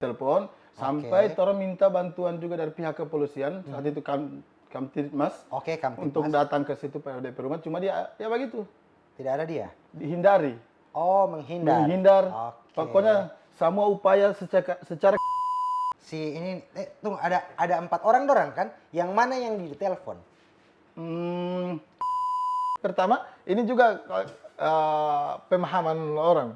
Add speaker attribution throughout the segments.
Speaker 1: telepon sampai orang minta bantuan juga dari pihak kepolisian saat itu Kamtibmas untuk datang ke situ pada DP rumah, cuma dia ya begitu,
Speaker 2: tidak ada dia,
Speaker 1: dihindari.
Speaker 2: oh menghindar.
Speaker 1: Pokoknya semua upaya secara
Speaker 2: si ini tunggu, ada 4 orang dorang kan, yang mana yang ditelepon?
Speaker 1: Pertama ini juga pemahaman orang,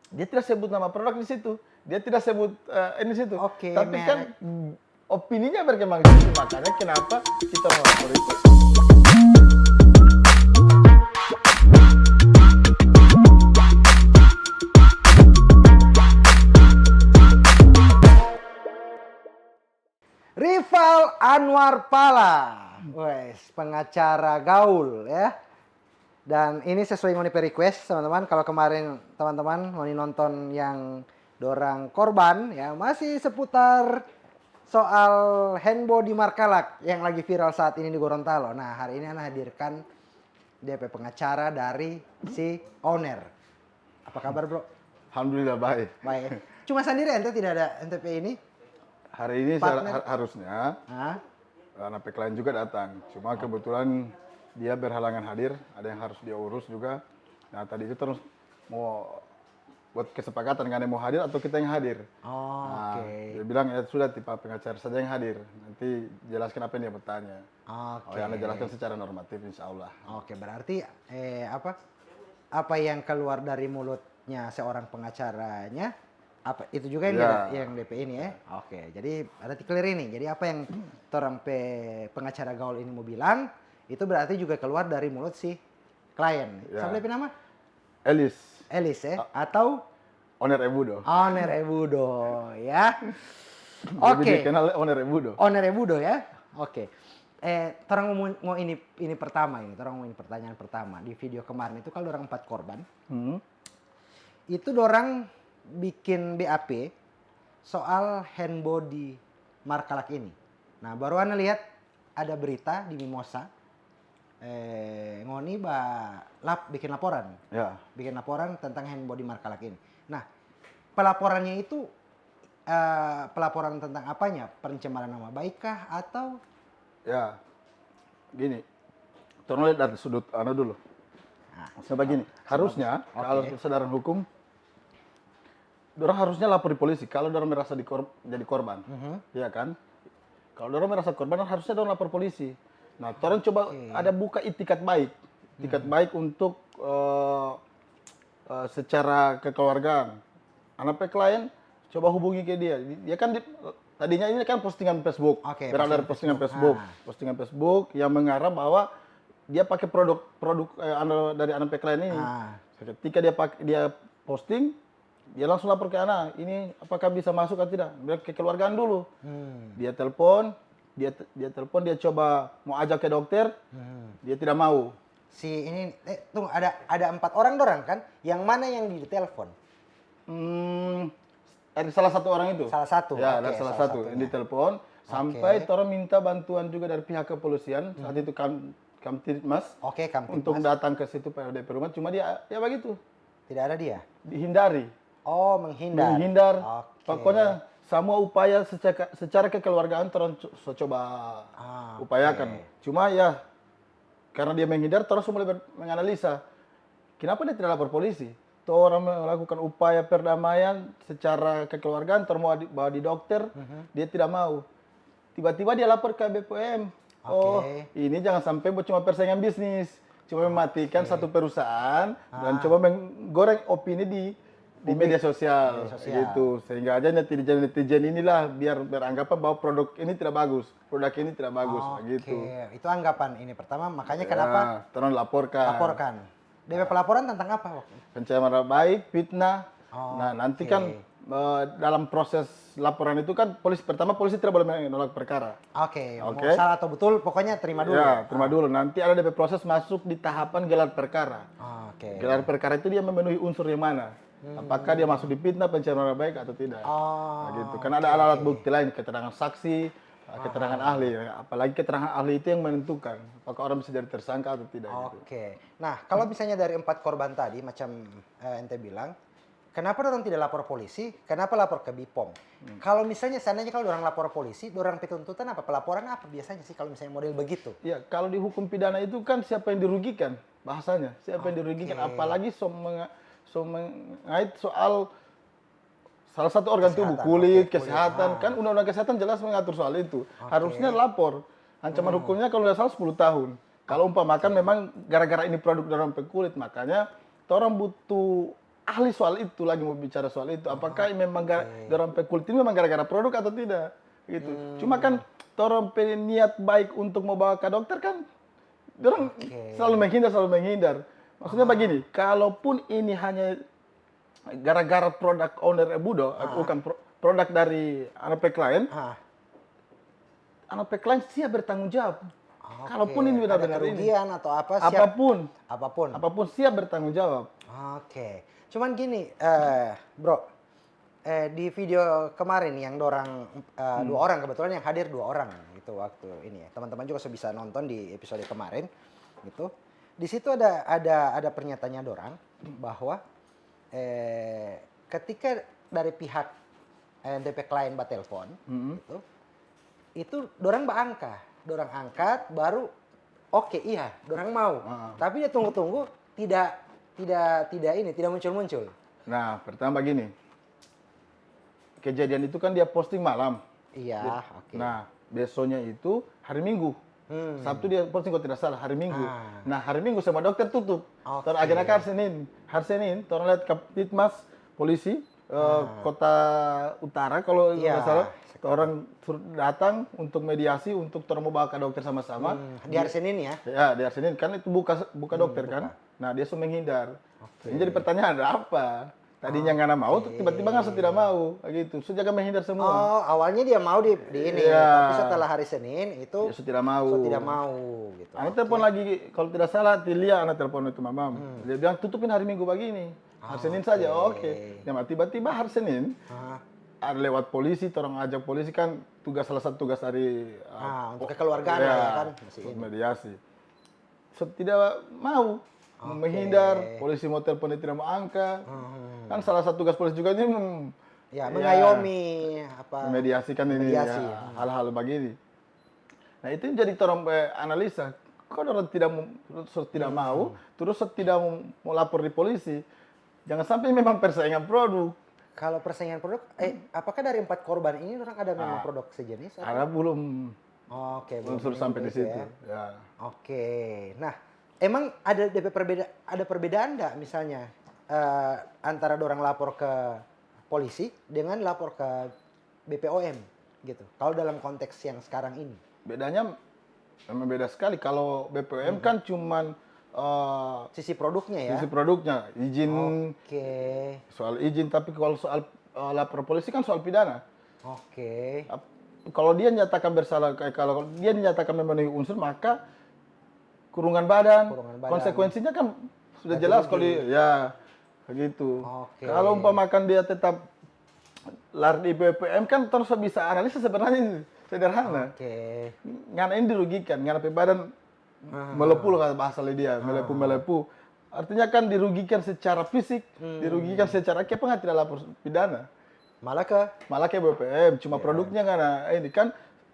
Speaker 1: dia tidak sebut nama produk di situ. Dia tidak sebut ini situ. Tapi kan opininya berkembang di situ. Makanya kenapa kita melapor itu.
Speaker 2: Rival Anwar Pala, wes pengacara gaul ya. Dan ini sesuai mau request teman-teman. Kalau kemarin teman-teman mau nonton yang dorang korban ya, masih seputar soal handball di Markalak yang lagi viral saat ini di Gorontalo. Nah, hari ini Ana hadirkan DP pengacara dari si owner. Apa kabar, Bro?
Speaker 1: Alhamdulillah baik.
Speaker 2: Baik. Cuma sendiri ente, tidak ada NTP ini?
Speaker 1: Hari ini harusnya anak lain juga datang. Cuma kebetulan dia berhalangan hadir, ada yang harus dia urus juga. Nah, tadi itu terus mau buat kesepakatan nggak ada yang mau hadir atau kita yang hadir. Dia bilang ya sudah tipe pengacara saja yang hadir. Nanti jelaskan apa yang dia bertanya. Anda jelaskan secara normatif insya Allah.
Speaker 2: Berarti apa yang keluar dari mulutnya seorang pengacaranya, apa itu juga yang DP ini ya. Jadi ada clear ini. Jadi apa yang orang pengacara gaul ini mau bilang, itu berarti juga keluar dari mulut si klien. Siapa DP nama? Elis ya, atau
Speaker 1: Owner Ebudo.
Speaker 2: Owner Ebudo ya.
Speaker 1: Dikenal Owner Ebudo.
Speaker 2: Owner Ebudo ya. Orang mau ini pertama ini. Orang mau ini pertanyaan pertama di video kemarin itu kalau orang 4 korban, itu orang bikin BAP soal handball di Markalak ini. Nah, baru Ana lihat ada berita di Mimosa. Ngoni bikin laporan. Bikin laporan tentang handball di Markalak ini. Nah, pelaporannya itu pelaporan tentang apanya? Pencemaran nama baikkah atau?
Speaker 1: Ya, gini. Tolong lihat dari sudut Anda dulu. Sebab gini, harusnya kalau kesadaran hukum, orang harusnya lapor di polisi kalau orang merasa jadi korban, ya kan? Kalau orang merasa korban, harusnya orang lapor polisi. Nah, orang coba ada buka itikat baik untuk secara kekeluargaan. Anak klien coba hubungi ke dia. Dia kan tadinya ini kan postingan Facebook, berada dari postingan Facebook yang mengarah bahwa dia pakai produk dari anak klien ini. Ketika dia posting, dia langsung lapor ke anak. Ini apakah bisa masuk atau tidak? Biar kekeluargaan dulu. Dia telepon. Dia dia coba mau ajak ke dokter, dia tidak mau.
Speaker 2: Si ini tunggu, ada 4 orang dorang kan, yang mana yang ditelepon?
Speaker 1: Ada salah satu orang itu.
Speaker 2: Salah satu.
Speaker 1: Ya, ada salah satu yang ditelepon sampai orang minta bantuan juga dari pihak kepolisian saat itu Kamtibmas untuk datang ke situ pada DP rumah, cuma dia ya begitu.
Speaker 2: Tidak ada dia.
Speaker 1: Dihindari.
Speaker 2: Oh, menghindar.
Speaker 1: Pokoknya semua upaya secara kekeluargaan terus coba upayakan. Cuma ya karena dia menghindar, terus mulai menganalisa kenapa dia tidak lapor polisi. Orang melakukan upaya perdamaian secara kekeluargaan, terus mau bawa di dokter, dia tidak mau. Tiba-tiba dia lapor ke BPOM. Ini jangan sampai cuma persaingan bisnis, cuma mematikan satu perusahaan dan coba menggoreng opini di media sosial gitu, sehingga aja netizen inilah biar beranggapan bahwa produk ini tidak bagus gitu.
Speaker 2: Itu anggapan ini pertama, makanya kenapa
Speaker 1: tolong laporkan.
Speaker 2: DP pelaporan tentang apa waktu?
Speaker 1: Pencemaran baik, fitnah. Nah, nanti kan dalam proses laporan itu kan polisi tidak boleh menolak perkara.
Speaker 2: Mau salah atau betul pokoknya terima dulu.
Speaker 1: Ya, terima dulu. Nanti ada DP proses masuk di tahapan gelar perkara. Gelar perkara itu dia memenuhi unsur yang mana? Apakah dia masuk di fitnah, pencemaran baik atau tidak? Gitu. Karena ada alat bukti lain, keterangan saksi, keterangan ahli. Apalagi keterangan ahli itu yang menentukan apakah orang bisa jadi tersangka atau tidak. Gitu.
Speaker 2: Nah, kalau misalnya dari 4 korban tadi, macam ente bilang, kenapa orang tidak lapor polisi? Kenapa lapor ke BPOM? Kalau misalnya seandainya kalau orang lapor polisi, orang tuntutan apa? Pelaporan apa biasanya sih kalau misalnya model begitu?
Speaker 1: Ya, kalau di hukum pidana itu kan siapa yang dirugikan bahasanya, siapa yang dirugikan, apalagi mengait soal salah satu organ tubuh, kulit, kesehatan, kan undang-undang kesehatan jelas mengatur soal itu. Harusnya lapor. Ancaman hukumnya kalau nggak salah 10 tahun. Kalau umpamakan memang gara-gara ini produk dari kulit, makanya orang butuh ahli soal itu lagi mau bicara soal itu. Apakah memang dari kulit ini memang gara-gara produk atau tidak? Gitu. Cuma kan orang niat baik untuk mau bawa ke dokter kan, orang selalu menghindar. Maksudnya begini, kalaupun ini hanya gara-gara produk owner Budo, bukan produk dari NP klien, NP klien siap bertanggung jawab. Kalaupun ini benar-benar
Speaker 2: kerugian atau apa,
Speaker 1: apapun siap bertanggung jawab.
Speaker 2: Oke. Cuman gini, bro, di video kemarin yang dorang 2 orang, kebetulan yang hadir 2 orang gitu waktu ini ya. Teman-teman juga bisa nonton di episode kemarin gitu. Di situ ada pernyataannya dorang bahwa ketika dari pihak NTP klien telepon gitu, itu dorang dorang angkat baru oke, iya, dorang mau. Tapi dia tunggu-tunggu tidak muncul.
Speaker 1: Nah, pertama gini. Kejadian itu kan dia posting malam.
Speaker 2: Iya, oke.
Speaker 1: Nah, besoknya itu hari Minggu. Sabtu dia posting kalau tidak salah hari Minggu. Nah, hari Minggu sama dokter tutup. Terus agennya hari Senin, orang lihat Kaptitmas polisi Kota Utara kalau tidak salah. Orang datang untuk mediasi untuk orang mau bawa ke dokter sama-sama.
Speaker 2: Di hari Senin ya?
Speaker 1: Ya, di hari Senin kan itu buka dokter kan. Nah, dia sudah menghindar. Ini jadi pertanyaan ada apa? Tadinya nggak mau, tiba-tiba nggak tidak mau, gitu. Sudah menghindar semua.
Speaker 2: Oh, awalnya dia mau di ini, tapi setelah hari Senin itu
Speaker 1: tidak mau.
Speaker 2: Gitu.
Speaker 1: Anak telepon lagi, kalau tidak salah, Tilia anak telepon itu mamam. Dia bilang tutupin hari Minggu begini, hari Senin saja, oke. Nah, tiba-tiba hari Senin ada lewat polisi, orang ajak polisi kan salah satu tugas dari
Speaker 2: untuk kekeluargaan ya kan,
Speaker 1: mediasi. Tidak mau. Menghindar, polisi mau telepon dia tidak mau angkat. Kan salah satu tugas polisi juga ini
Speaker 2: mengayomi
Speaker 1: memediasikan ini hal-hal begini. Nah, itu jadi orang analisa. Kok orang tidak mau, terus tidak mau lapor di polisi. Jangan sampai memang persaingan produk.
Speaker 2: Kalau persaingan produk, apakah dari 4 korban ini orang ada memang produk sejenis?
Speaker 1: Ada belum.
Speaker 2: Oke,
Speaker 1: belum sampai di situ. Ya.
Speaker 2: Oke, nah. Emang ada perbedaan nggak misalnya antara orang lapor ke polisi dengan lapor ke BPOM gitu? Kalau dalam konteks yang sekarang ini?
Speaker 1: Bedanya memang beda sekali. Kalau BPOM kan cuman
Speaker 2: sisi produknya ya?
Speaker 1: Sisi produknya, izin. Soal izin, tapi kalau soal lapor polisi kan soal pidana. Kalau dia nyatakan bersalah, kalau dia dinyatakan memenuhi unsur, maka kurungan badan. Konsekuensinya kan sudah jelas kalau ya begitu. Kalau umpamakan dia tetap lari di BPM kan terus bisa analisa sebenarnya sederhana. Ngana ini dirugikan, ngana badan melepuh kata bahasa dia, melepuh. Artinya kan dirugikan secara fisik, dirugikan secara apa nggak tidak lapor pidana.
Speaker 2: Malah ke
Speaker 1: BPM, cuma produknya ngana ini kan.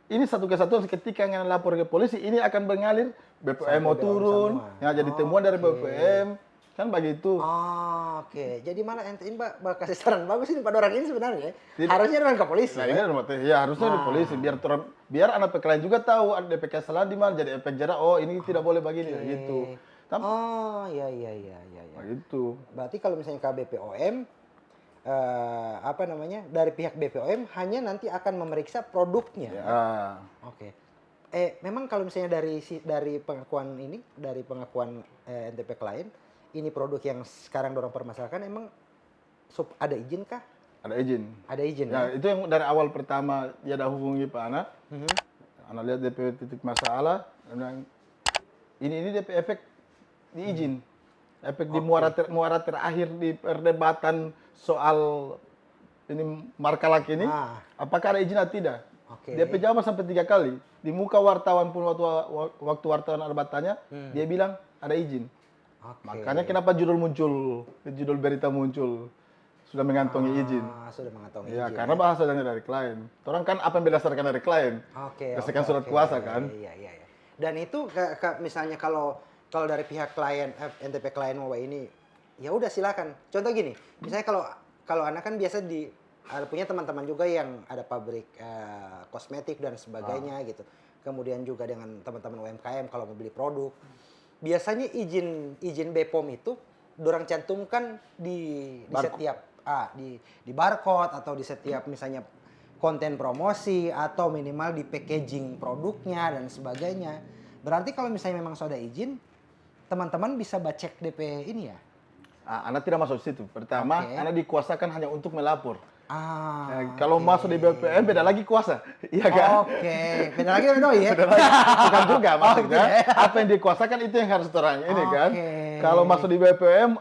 Speaker 1: Ini satu kesatuan ketika yang lapor ke polisi ini akan mengalir BPM mau turun, ya jadi temuan dari BPM kan begitu.
Speaker 2: Jadi malah ini Mbak kasih saran bagus ini pada orang ini sebenarnya. Harusnya orang ke polisi.
Speaker 1: Nah, ini harusnya di polisi biar anak klien juga tahu ada DPK kesalahan di mana jadi efek jerah. Oh, ini tidak boleh begini gitu.
Speaker 2: Iya.
Speaker 1: Gitu.
Speaker 2: Berarti kalau misalnya ke BPOM dari pihak BPOM hanya nanti akan memeriksa produknya. Memang kalau misalnya dari pengakuan NTP klien, ini produk yang sekarang dorong permasalahkan, emang ada izin kah?
Speaker 1: Ada izin.
Speaker 2: Ada izin.
Speaker 1: Ya, itu yang dari awal pertama dia dah hubungi Pak Ana. Ana lihat DP titik masalah, ini DP efek diizin. Efek di muara terakhir di perdebatan soal ini marka laki ini, apakah ada izin atau tidak? Dia jawab sampai 3 kali. Di muka wartawan pun waktu wartawan ada bertanya, dia bilang ada izin. Makanya kenapa judul berita muncul sudah mengantongi izin.
Speaker 2: Sudah mengantongi
Speaker 1: Ya,
Speaker 2: izin.
Speaker 1: karena bahasanya dari klien. Orang kan apa yang berdasarkan dari klien.
Speaker 2: Oke.
Speaker 1: Berdasarkan surat kuasa kan.
Speaker 2: Iya. Dan itu misalnya kalau dari pihak klien NTP klien mau ini, ya udah silakan. Contoh gini, misalnya kalau anak kan biasa ada punya teman-teman juga yang ada pabrik kosmetik dan sebagainya gitu. Kemudian juga dengan teman-teman UMKM kalau mau beli produk. Biasanya izin BPOM itu dorang cantumkan di setiap di barcode atau di setiap misalnya konten promosi atau minimal di packaging produknya dan sebagainya. Berarti kalau misalnya memang sudah izin, teman-teman bisa cek DP ini ya?
Speaker 1: Anak tidak masuk situ. Pertama, anak dikuasakan hanya untuk melapor. Kalau
Speaker 2: Oke.
Speaker 1: masuk di BPM beda lagi kuasa, iya kan?
Speaker 2: Oke, beda lagi doi ya?
Speaker 1: Beda lagi. Bukan juga maksudnya.
Speaker 2: gitu ya.
Speaker 1: Apa yang dikuasakan itu yang harus terang ini kan.
Speaker 2: Oke.
Speaker 1: Kalau masuk di BPM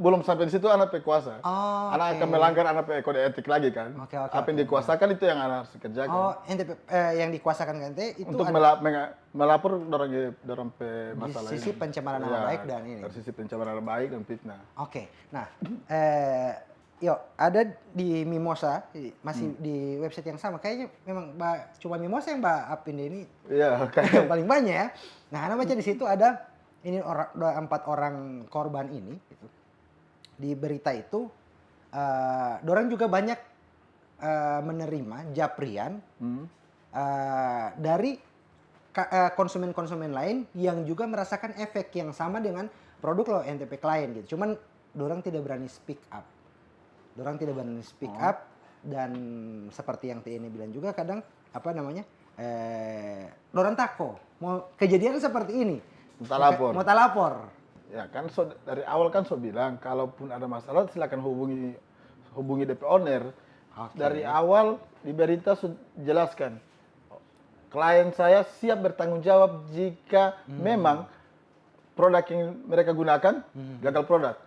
Speaker 1: belum sampai di situ anak kuasa. Anak
Speaker 2: Oke.
Speaker 1: akan melanggar anak kode etik lagi kan.
Speaker 2: Oke,
Speaker 1: Apa yang dikuasakan itu yang anak harus kerjakan.
Speaker 2: Oh, NTP yang dikuasakan ke NT itu
Speaker 1: Untuk
Speaker 2: ada
Speaker 1: melapor dorong pe masalah
Speaker 2: di sisi
Speaker 1: ini.
Speaker 2: pencemaran nama baik dan ini.
Speaker 1: Dari sisi pencemaran nama baik dan fitnah.
Speaker 2: Oke. Nah, ada di Mimosa, masih di website yang sama. Kayaknya memang cuma Mimosa yang Mbak upin ini
Speaker 1: Iya,
Speaker 2: yang paling banyak ya. Nah, Anda baca di situ ada ini 4 orang korban ini gitu. Di berita itu dorang juga banyak menerima japrian dari konsumen-konsumen lain yang juga merasakan efek yang sama dengan produk lo NTP klien gitu. Cuman dorang tidak berani speak up. Dan seperti yang TNI bilang juga kadang apa namanya? Dorang tako mau kejadian seperti ini. Mau lapor.
Speaker 1: Ya kan dari awal kan bilang kalaupun ada masalah silakan hubungi DP owner.
Speaker 2: Okay.
Speaker 1: Dari awal di berita jelaskan klien saya siap bertanggung jawab jika memang produk yang mereka gunakan gagal produk.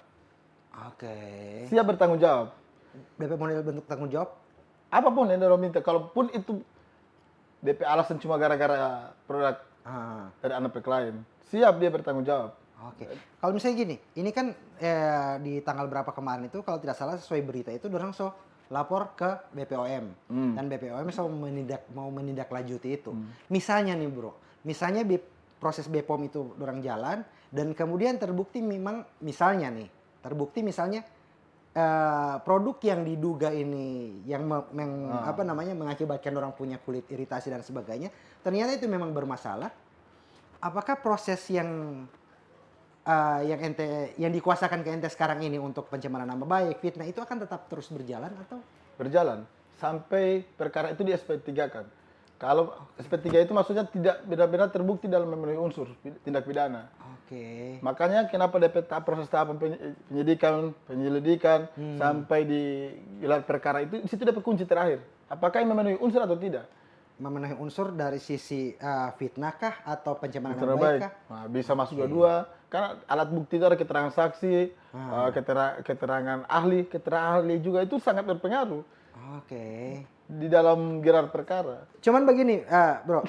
Speaker 2: Oke.
Speaker 1: Siap bertanggung jawab.
Speaker 2: DP model bentuk tanggung jawab?
Speaker 1: Apapun yang dorong minta, kalaupun itu DP alasan cuma gara-gara produk dari anak klien, siap dia bertanggung jawab.
Speaker 2: Oke. Kalau misalnya gini, ini kan di tanggal berapa kemarin itu kalau tidak salah sesuai berita itu dorang lapor ke BPOM dan BPOM mau menindaklanjuti itu. Misalnya nih bro, proses BPOM itu dorang jalan dan kemudian terbukti misalnya produk yang diduga ini yang mengakibatkan orang punya kulit iritasi dan sebagainya ternyata itu memang bermasalah. Apakah proses yang dikuasakan ke ente sekarang ini untuk pencemaran nama baik, fitnah itu akan tetap terus berjalan atau?
Speaker 1: Berjalan sampai perkara itu di SP3 kan. Kalau SP3 itu maksudnya tidak benar-benar terbukti dalam memenuhi unsur tindak pidana.
Speaker 2: Oke.
Speaker 1: Makanya kenapa DP proses tahapan penyelidikan sampai di gelar perkara itu di situ dapat kunci terakhir. Apakah yang memenuhi unsur atau tidak?
Speaker 2: Memenuhi unsur dari sisi fitnah kah atau pencemaran nama
Speaker 1: baik
Speaker 2: baik kah?
Speaker 1: Nah, bisa masuk dua-dua. Karena alat bukti itu ada keterangan saksi, keterangan ahli juga itu sangat berpengaruh.
Speaker 2: Oke.
Speaker 1: Di dalam gelar perkara.
Speaker 2: Cuman begini, bro,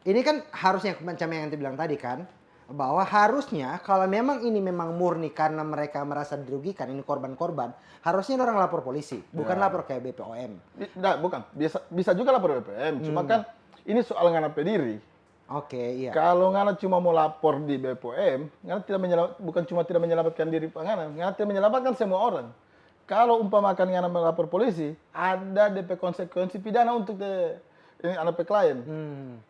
Speaker 2: ini kan harusnya macam yang ente bilang tadi kan, bahwa harusnya kalau memang ini memang murni karena mereka merasa dirugikan, ini korban-korban, harusnya orang lapor polisi, bukan lapor ke BPOM.
Speaker 1: Bukan, bisa juga lapor BPOM, cuma kan ini soal ngana diri.
Speaker 2: Oke, iya.
Speaker 1: Kalau ngana cuma mau lapor di BPOM, ngana bukan cuma tidak menyelamatkan diri ngana tidak menyelamatkan semua orang. Kalau umpamakan ngana melapor polisi, ada DP konsekuensi pidana untuk ini anak klien.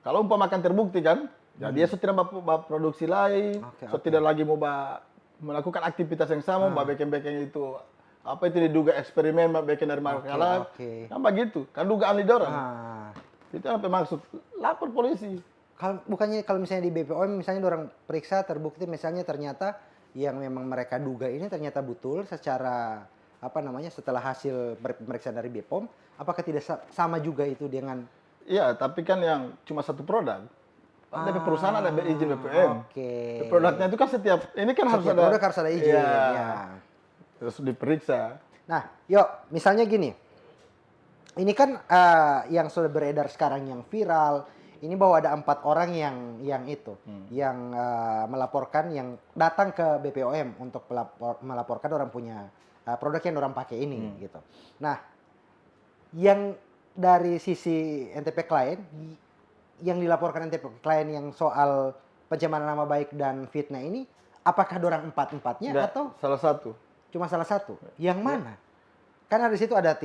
Speaker 1: Kalau umpamakan terbukti kan, ya dia tidak mau produksi lain, tidak lagi mau melakukan aktivitas yang sama, beken-beken itu apa itu diduga eksperimen beken dari makalah, kan begitu, kan dugaan lidorang. Itu apa maksud? Lapor polisi.
Speaker 2: Kalau misalnya di BPOM misalnya orang periksa terbukti misalnya ternyata yang memang mereka duga ini ternyata betul secara setelah hasil pemeriksaan dari BPOM, apakah tidak sama juga itu dengan?
Speaker 1: Iya, tapi kan yang cuma satu produk. Dari perusahaan ada izin BPOM.
Speaker 2: Oke.
Speaker 1: Produknya itu kan ini kan harus ada.
Speaker 2: Produk harus ada izin. Ya.
Speaker 1: Terus diperiksa.
Speaker 2: Nah, misalnya gini. Ini kan yang sudah beredar sekarang yang viral. Ini bahwa ada 4 orang yang melaporkan yang datang ke BPOM untuk melaporkan orang punya produk yang orang pakai ini gitu. Nah, yang dari sisi NTP klien yang dilaporkan NTP klien yang soal pencemaran nama baik dan fitnah ini, apakah dorang empat-empatnya
Speaker 1: Enggak,
Speaker 2: atau
Speaker 1: salah satu.
Speaker 2: cuma salah satu? Yang mana? Karena di situ ada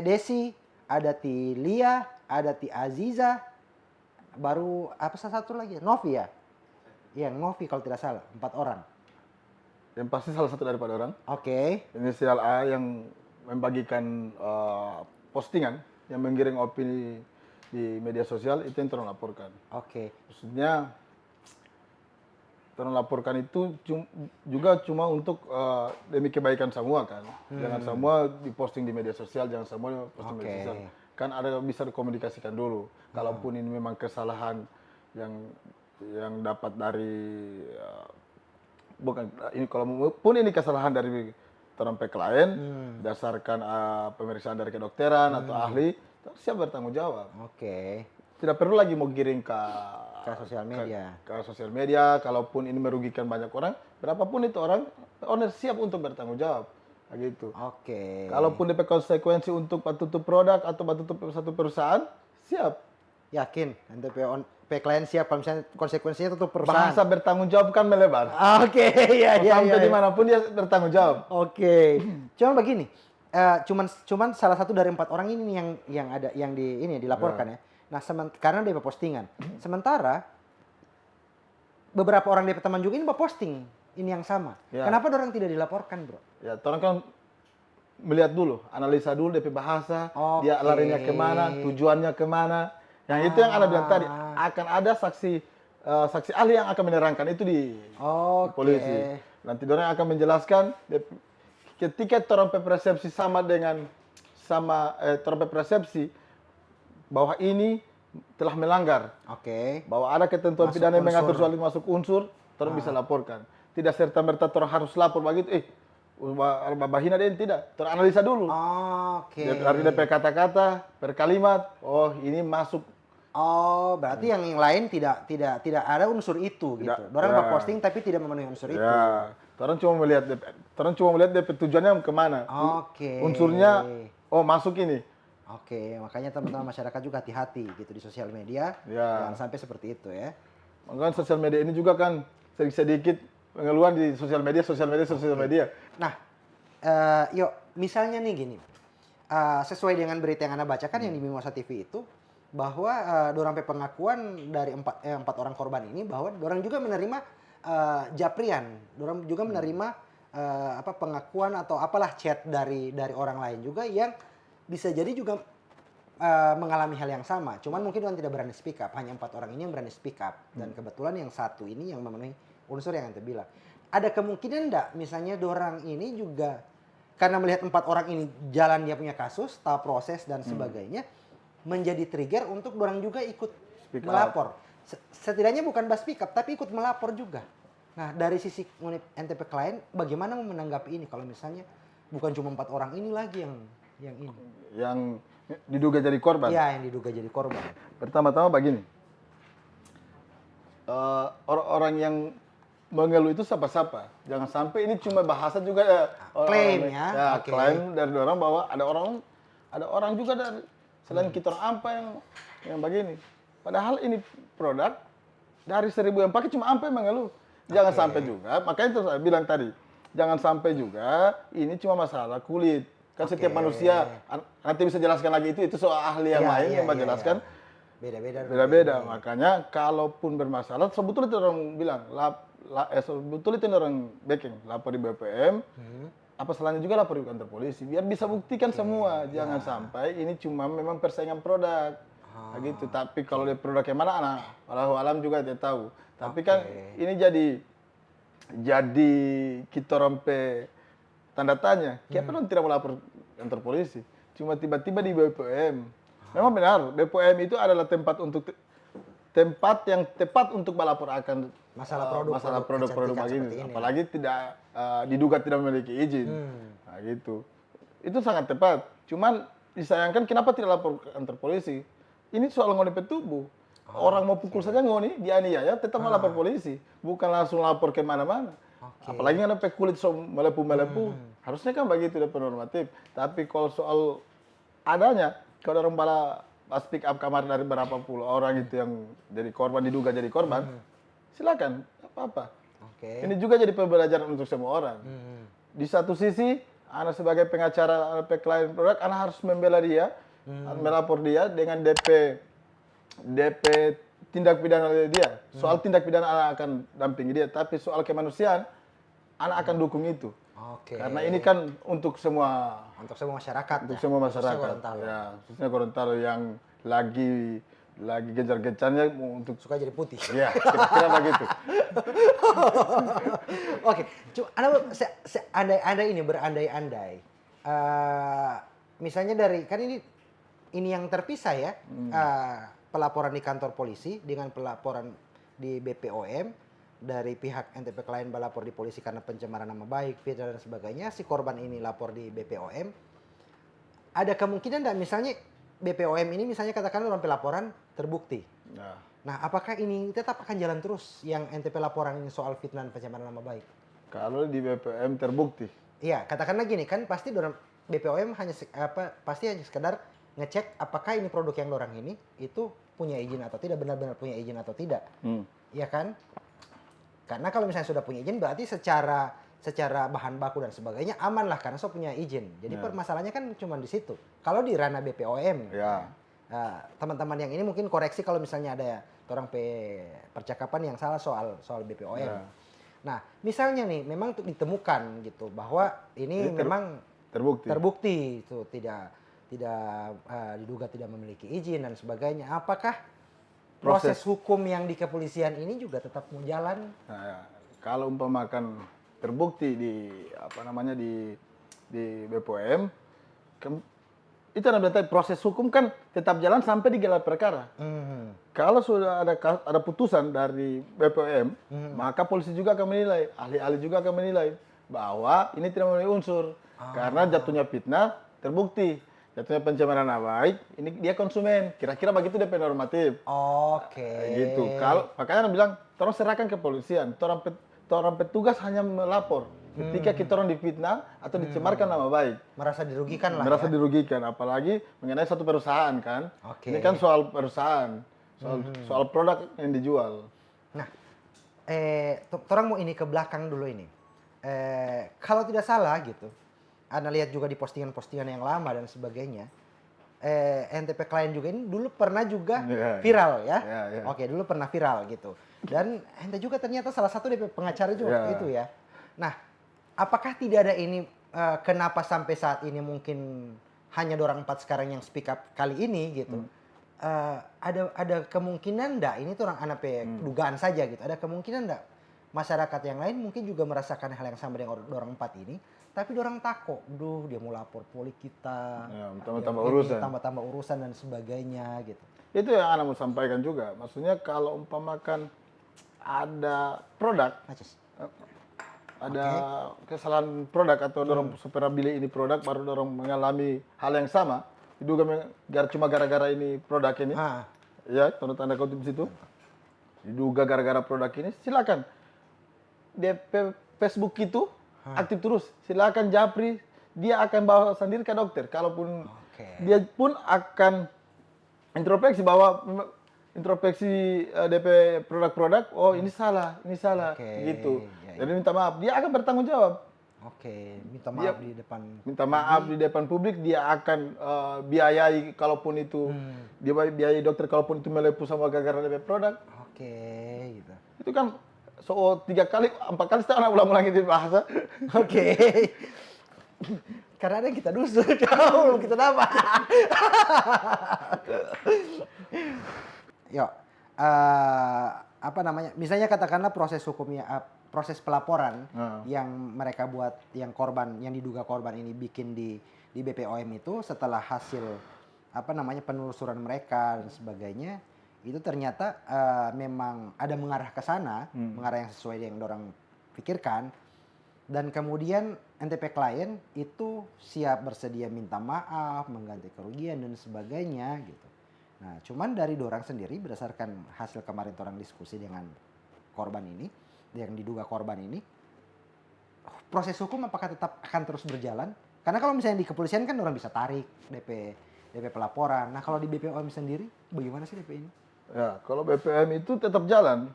Speaker 2: Desi, ada Ti Lia, ada Ti Aziza, baru apa salah satu lagi? Novi ya? Iya, Novi kalau tidak salah, 4 orang.
Speaker 1: Yang pasti salah satu daripada orang.
Speaker 2: Oke.
Speaker 1: Inisial A yang membagikan postingan, yang menggiring opini di media sosial, itu yang terang laporkan.
Speaker 2: Oke.
Speaker 1: Maksudnya terang laporkan itu juga cuma untuk demi kebaikan semua kan. Jangan semua diposting di media sosial, jangan semua posting di media sosial. Kan ada bisa dikomunikasikan dulu. Kalaupun ini memang kesalahan yang dapat dari bukan ini, kalau pun ini kesalahan dari terempe klien berdasarkan pemeriksaan dari kedokteran atau ahli, siap bertanggung jawab.
Speaker 2: Oke.
Speaker 1: Tidak perlu lagi mau giring ke
Speaker 2: sosial media.
Speaker 1: Ke sosial media. Kalaupun ini merugikan banyak orang, berapapun itu orang, owner siap untuk bertanggung jawab. Gitu.
Speaker 2: Oke.
Speaker 1: Kalaupun DP konsekuensi untuk tutup produk atau tutup satu perusahaan, siap.
Speaker 2: Yakin NTP klien siap kalau misalnya konsekuensinya tutup perusahaan.
Speaker 1: Bahasa bertanggung jawab kan melebar.
Speaker 2: Oke, iya.
Speaker 1: Sampai dimanapun dia bertanggung jawab.
Speaker 2: Oke. Cuman begini, cuman salah satu dari 4 orang ini yang dilaporkan ya. Nah, karena dia postingan. Sementara beberapa orang dia teman juga ini posting ini yang sama.
Speaker 1: Ya.
Speaker 2: Kenapa orang tidak dilaporkan, bro?
Speaker 1: Ya, orang kan melihat dulu, analisa dulu DP bahasa, dia larinya kemana, tujuannya kemana. Yang itu yang Anda bilang tadi, akan ada saksi ahli yang akan menerangkan itu di polisi. Nanti orang akan menjelaskan ketika terompe persepsi sama terompe persepsi bahwa ini telah melanggar. Bahwa ada ketentuan pidana yang mengatur soal masuk unsur, orang bisa laporkan. Tidak serta-merta orang harus lapor begitu. Bahina dia tidak, teranalisa dulu. Dari DP kata-kata, per kalimat, ini masuk.
Speaker 2: Berarti yang lain tidak ada unsur itu gitu. Orang posting tapi tidak memenuhi unsur itu.
Speaker 1: Orang cuma melihat DP tujuannya kemana. Unsurnya, masuk ini.
Speaker 2: Makanya teman-teman masyarakat juga hati-hati gitu di sosial media. Jangan sampai seperti itu ya.
Speaker 1: Makanya sosial media ini juga kan sedikit pengeluhan di sosial media.
Speaker 2: Nah, misalnya nih gini, sesuai dengan berita yang Anda bacakan yang di Mimosa TV itu, bahwa dorang pengakuan dari 4 orang korban ini bahwa dorang juga menerima japrian, dorang juga menerima pengakuan atau apalah chat dari orang lain juga yang bisa jadi juga mengalami hal yang sama. Cuman mungkin orang tidak berani speak up, hanya 4 orang ini yang berani speak up dan kebetulan yang satu ini yang memenuhi unsur yang Anda bilang. Ada kemungkinan enggak misalnya dorang ini juga karena melihat 4 orang ini jalan dia punya kasus, tahap proses dan sebagainya, menjadi trigger untuk dorang juga ikut melapor. Setidaknya bukan speak up tapi ikut melapor juga. Nah, dari sisi unit NTP klien bagaimana menanggapi ini kalau misalnya bukan cuma 4 orang ini lagi yang ini.
Speaker 1: Yang diduga jadi korban.
Speaker 2: Iya, yang diduga jadi korban.
Speaker 1: Pertama-tama begini. Orang-orang yang mengeluh itu siapa-siapa. Jangan sampai ini cuma bahasa juga
Speaker 2: klaim ya.
Speaker 1: Klaim dari orang bahwa ada orang juga dari selain kita orang ampa yang begini. Padahal ini produk dari 1000 yang pakai cuma ampa yang mengeluh. Jangan sampai juga, makanya itu saya bilang tadi, jangan sampai juga ini cuma masalah kulit. Kan setiap manusia, nanti bisa jelaskan lagi itu soal ahli yang lain yang menjelaskan. Beda-beda. Makanya kalaupun bermasalah, sebetulnya itu orang bilang, sebetulnya itu orang backing, lapor di BPM, apa salahnya juga lapor di kantor polisi, biar bisa buktikan semua. Jangan sampai ini cuma memang persaingan produk. Gitu. Tapi kalau di produk yang mana, walau alam juga dia tahu. Tapi kan ini jadi kita rompe tanda tanya. Kenapa tidak melapor kantor polisi? Cuma tiba-tiba di BPM. Memang benar, BPM itu adalah tempat yang tepat untuk melapor akan masalah produk-produk begini. Apalagi tidak diduga tidak memiliki izin. Nah, gitu. Itu sangat tepat. Cuman disayangkan kenapa tidak lapor ke kantor polisi? Ini soal ngoni tubuh. Orang mau pukul saja ngoni, dianiaya, tetap melapor polisi. Bukan langsung lapor ke mana-mana. Apalagi ada kulit melepuh-melepuh. Harusnya kan begitu DP normatif. Tapi kalau soal adanya, kalau orang bala pas pick up kamar dari berapa puluh orang itu yang jadi korban, diduga jadi korban, silakan, nggak apa-apa.
Speaker 2: Oke.
Speaker 1: Ini juga jadi pembelajaran untuk semua orang. Di satu sisi, Ana sebagai pengacara klien produk, Ana harus membela dia, melapor dia dengan DP tindak pidana dia. Soal tindak pidana Ana akan dampingi dia, tapi soal kemanusiaan, Ana akan dukung itu.
Speaker 2: Oke.
Speaker 1: Karena ini kan untuk semua
Speaker 2: masyarakat.
Speaker 1: untuk
Speaker 2: ya?
Speaker 1: semua
Speaker 2: Khususnya
Speaker 1: masyarakat.
Speaker 2: Gorontalo.
Speaker 1: Ya, khususnya Gorontalo yang lagi gencar-gencarnya untuk
Speaker 2: Suka jadi putih.
Speaker 1: ya, kira-kira begitu.
Speaker 2: Oke, andai-andai ini berandai-andai. Misalnya dari kan ini yang terpisah ya, pelaporan di kantor polisi dengan pelaporan di BPOM dari pihak NTP klien melapor di polisi karena pencemaran nama baik, fitnah dan sebagainya. Si korban ini lapor di BPOM. Ada kemungkinan enggak misalnya BPOM ini misalnya katakan dalam pelaporan terbukti. Nah, apakah ini tetap akan jalan terus yang NTP laporan ini soal fitnah dan pencemaran nama baik?
Speaker 1: Kalau di BPOM terbukti.
Speaker 2: Iya, katakanlah gini kan pasti dorang BPOM pasti hanya sekedar ngecek apakah ini produk yang dorang ini itu punya izin atau tidak, benar-benar punya izin atau tidak. Iya kan? Karena kalau misalnya sudah punya izin berarti secara bahan baku dan sebagainya aman lah karena punya izin. Jadi permasalahannya kan cuma di situ. Kalau di ranah BPOM, teman-teman yang ini mungkin koreksi kalau misalnya ada orang percakapan yang salah soal BPOM. Nah, misalnya nih memang untuk ditemukan gitu bahwa ini memang terbukti itu tidak diduga tidak memiliki izin dan sebagainya. Apakah proses hukum yang di kepolisian ini juga tetap mau jalan?
Speaker 1: Nah, kalau umpamakan terbukti di BPOM, itu namanya proses hukum kan tetap jalan sampai di gelar perkara. Kalau sudah ada putusan dari BPOM, maka polisi juga akan menilai, ahli-ahli juga akan menilai bahwa ini tidak memenuhi unsur karena jatuhnya fitnah terbukti. Jatuhnya pencemaran nama baik, ini dia konsumen. Kira-kira begitu DP normatif. Gitu. Kalau makanya orang bilang, tolong serahkan ke kepolisian. Orang petugas hanya melapor ketika kita orang difitnah atau dicemarkan nama baik.
Speaker 2: Merasa dirugikan lah.
Speaker 1: Merasa dirugikan, apalagi mengenai satu perusahaan kan. Ini kan soal perusahaan, soal produk yang dijual.
Speaker 2: Nah, orang mau ini ke belakang dulu ini. Kalau tidak salah gitu. Anda lihat juga di postingan-postingan yang lama dan sebagainya. NTP klien juga ini dulu pernah juga viral ya. Oke, dulu pernah viral gitu. Dan ente juga ternyata salah satu DP pengacara juga itu ya. Nah, apakah tidak ada ini kenapa sampai saat ini mungkin hanya dorang 4 sekarang yang speak up kali ini gitu. Ada kemungkinan enggak ini tuh orang anak dugaan saja gitu. Ada kemungkinan enggak masyarakat yang lain mungkin juga merasakan hal yang sama dengan dorang 4 ini. Tapi dorang takut, dia mau lapor poli kita, tambah-tambah urusan dan sebagainya gitu.
Speaker 1: Itu yang Ana mau sampaikan juga. Maksudnya kalau umpamakan ada produk, ada kesalahan produk atau dorong supaya beli ini produk baru dorong mengalami hal yang sama, diduga cuma gara-gara ini produk ini, ya tanda kutip di situ, diduga gara-gara produk ini, silakan DP Facebook itu aktif terus, silakan japri, dia akan bawa sendiri ke dokter. Kalaupun dia pun akan introspeksi bahwa DP produk-produk, oh ini salah, gitu. Jadi minta maaf, dia akan bertanggung jawab.
Speaker 2: Minta maaf di depan.
Speaker 1: Minta maaf di depan publik, dia akan biayai kalaupun itu, dia biayai dokter kalaupun itu melepuh sama gara-gara DP produk.
Speaker 2: Gitu.
Speaker 1: Itu kan 3 kali, 4 kali setelah ulang-ulang itu bahasa.
Speaker 2: Karena ada yang kita dusun, belum kita dapat. Misalnya katakanlah proses hukumnya, proses pelaporan yang mereka buat, yang diduga korban ini bikin di BPOM itu setelah hasil penelusuran mereka dan sebagainya. Itu ternyata memang ada mengarah ke sana, mengarah yang sesuai yang dorang pikirkan. Dan kemudian NTP klien itu siap bersedia minta maaf, mengganti kerugian dan sebagainya gitu. Nah, cuman dari dorang sendiri berdasarkan hasil kemarin orang diskusi dengan korban ini, yang diduga korban ini, proses hukum apakah tetap akan terus berjalan? Karena kalau misalnya di kepolisian kan orang bisa tarik DP pelaporan. Nah kalau di BPOM sendiri bagaimana sih DP ini?
Speaker 1: Ya, kalau BPM itu tetap jalan.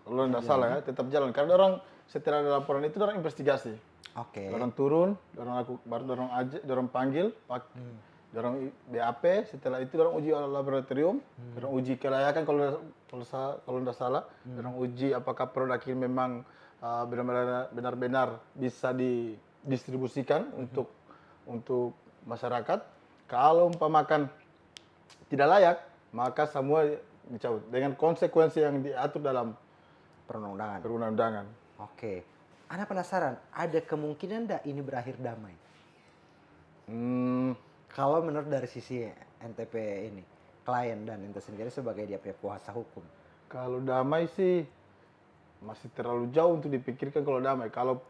Speaker 1: Kalau tidak salah ya, tetap jalan. Karena orang setelah ada laporan itu orang investigasi.
Speaker 2: Oke.
Speaker 1: Orang turun, baru orang panggil, orang BAP. Setelah itu orang uji laboratorium, orang uji kelayakan kalau tidak salah, orang uji apakah produk ini memang benar-benar bisa didistribusikan untuk masyarakat. Kalau umpamakan tidak layak, maka semua dicabut dengan konsekuensi yang diatur dalam perundang-undangan.
Speaker 2: Oke. Anda penasaran, ada kemungkinan enggak ini berakhir damai? Kalau menurut dari sisi NTP ini, klien dan ente sendiri sebagai dia punya kuasa hukum.
Speaker 1: Kalau damai sih masih terlalu jauh untuk dipikirkan kalau damai. Kalau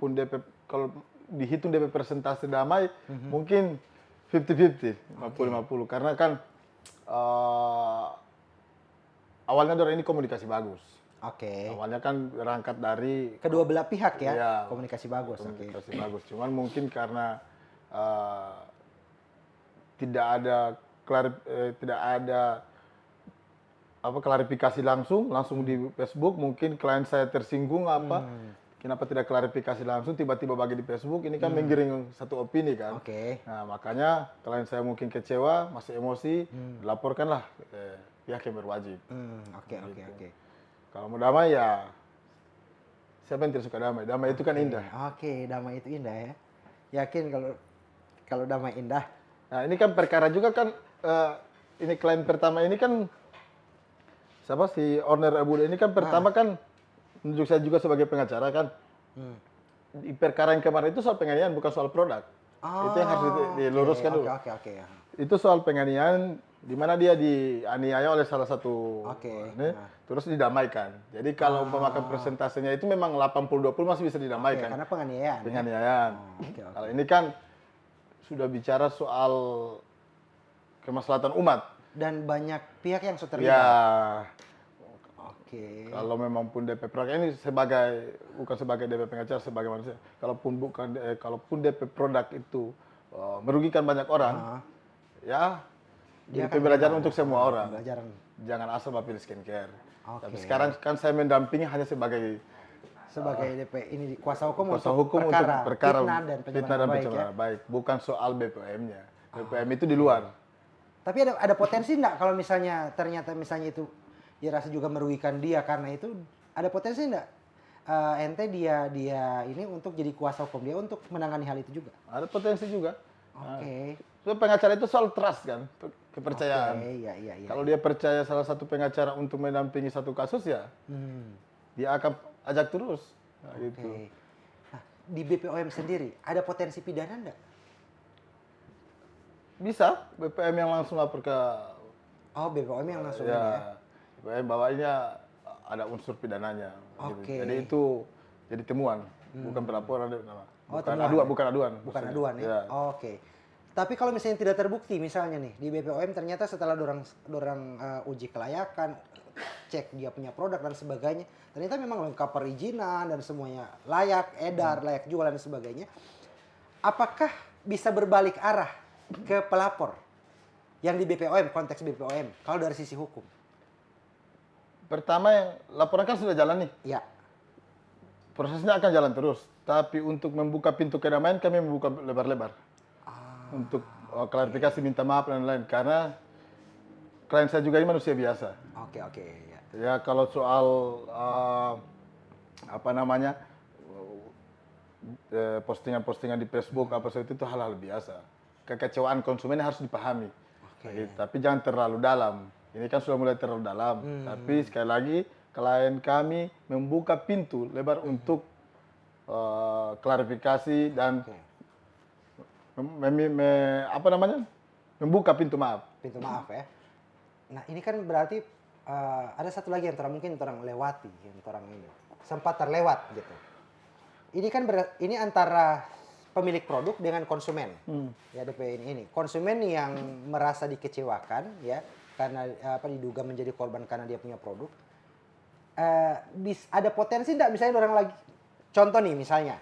Speaker 1: dihitung DP persentase damai, mungkin 50-50, 50-50. Karena kan awalnya dari ini komunikasi bagus.
Speaker 2: Oke.
Speaker 1: Awalnya kan berangkat dari
Speaker 2: Kedua belah pihak ya,
Speaker 1: ya,
Speaker 2: komunikasi bagus.
Speaker 1: komunikasi bagus. Cuman mungkin karena tidak ada klarifikasi langsung di Facebook, mungkin klien saya tersinggung kenapa tidak klarifikasi langsung, tiba-tiba bagi di Facebook, ini kan menggiring satu opini kan.
Speaker 2: Oke.
Speaker 1: Nah makanya klien saya mungkin kecewa, masih emosi, laporkanlah pihak yang berwajib.
Speaker 2: Oke.
Speaker 1: Kalau mau damai ya, siapa yang tidak suka damai? Damai itu kan indah.
Speaker 2: Oke, damai itu indah ya. Yakin kalau damai indah.
Speaker 1: Nah ini kan perkara juga kan, ini klien pertama ini kan, siapa si owner Abu ini kan pertama kan, menunjuk saya juga sebagai pengacara kan. Di perkara yang kemarin itu soal penganiayaan, bukan soal produk. Itu yang harus diluruskan dulu.
Speaker 2: Oke.
Speaker 1: Itu soal penganiayaan, di mana dia dianiaya oleh salah satu, terus didamaikan. Jadi kalau umpamakan persentasenya itu memang 80-20 masih bisa didamaikan.
Speaker 2: Karena penganiayaan.
Speaker 1: Penganiayaan. Kalau ini kan sudah bicara soal kemaslahatan umat.
Speaker 2: Dan banyak pihak yang sudah terlibat.
Speaker 1: Ya.
Speaker 2: Oke.
Speaker 1: Kalau memang pun DP produk ini bukan sebagai DP pengacara, sebagai manusia. Kalaupun DP produk itu merugikan banyak orang, ya
Speaker 2: Dia
Speaker 1: itu
Speaker 2: akan
Speaker 1: pembelajaran untuk semua orang.
Speaker 2: Pembelajaran.
Speaker 1: Jangan asal pilih skincare.
Speaker 2: Oke.
Speaker 1: Tapi sekarang kan saya mendampingi hanya sebagai
Speaker 2: DP ini kuasa hukum
Speaker 1: kuasa
Speaker 2: untuk
Speaker 1: hukum untuk perkara
Speaker 2: fitnah dan pencemaran
Speaker 1: baik, bukan soal BPOM-nya. BPOM itu di luar.
Speaker 2: Tapi ada potensi enggak kalau misalnya ternyata itu dirasa juga merugikan dia karena itu, ada potensi enggak ente dia ini untuk jadi kuasa hukum dia untuk menangani hal itu juga?
Speaker 1: Ada potensi juga.
Speaker 2: Oke.
Speaker 1: So, pengacara itu soal trust kan, kepercayaan.
Speaker 2: Iya.
Speaker 1: Kalau dia percaya salah satu pengacara untuk mendampingi satu kasus ya, dia akan ajak terus. Nah, gitu.
Speaker 2: Nah, di BPOM sendiri ada potensi pidana enggak?
Speaker 1: Bisa, BPM yang langsung lapor ke.
Speaker 2: Oh, BPOM yang langsung
Speaker 1: ya.
Speaker 2: ini ya.
Speaker 1: BPM bawaannya ada unsur pidananya.
Speaker 2: Oke.
Speaker 1: Jadi itu jadi temuan, bukan pelaporan. Bukan aduan.
Speaker 2: Bukan aduan ya. Oke. Tapi kalau misalnya tidak terbukti, misalnya nih di BPOM ternyata setelah dorang uji kelayakan, cek dia punya produk dan sebagainya, ternyata memang lengkap perizinan dan semuanya layak edar, layak jual dan sebagainya. Apakah bisa berbalik arah ke pelapor yang di BPOM, konteks BPOM, kalau dari sisi hukum?
Speaker 1: Pertama yang laporan kan sudah jalan nih.
Speaker 2: Ya.
Speaker 1: Prosesnya akan jalan terus. Tapi untuk membuka pintu kedamaian kami membuka lebar-lebar. Untuk klarifikasi, minta maaf dan lain-lain. Karena klien saya juga ini manusia biasa.
Speaker 2: Oke.
Speaker 1: Ya kalau soal postingan-postingan di Facebook apa seperti itu hal-hal biasa. Kekecewaan konsumen harus dipahami. Tapi jangan terlalu dalam. Ini kan sudah mulai terlalu dalam. Tapi sekali lagi klien kami membuka pintu lebar untuk klarifikasi dan membuka pintu maaf.
Speaker 2: Pintu maaf ya. Nah ini kan berarti ada satu lagi yang mungkin orang lewati, yang orang ini sempat terlewat gitu. Ini kan ini antara pemilik produk dengan konsumen. Ya DP ini. Konsumen yang merasa dikecewakan ya karena diduga menjadi korban karena dia punya produk. Ada potensi enggak misalnya orang lagi contoh nih misalnya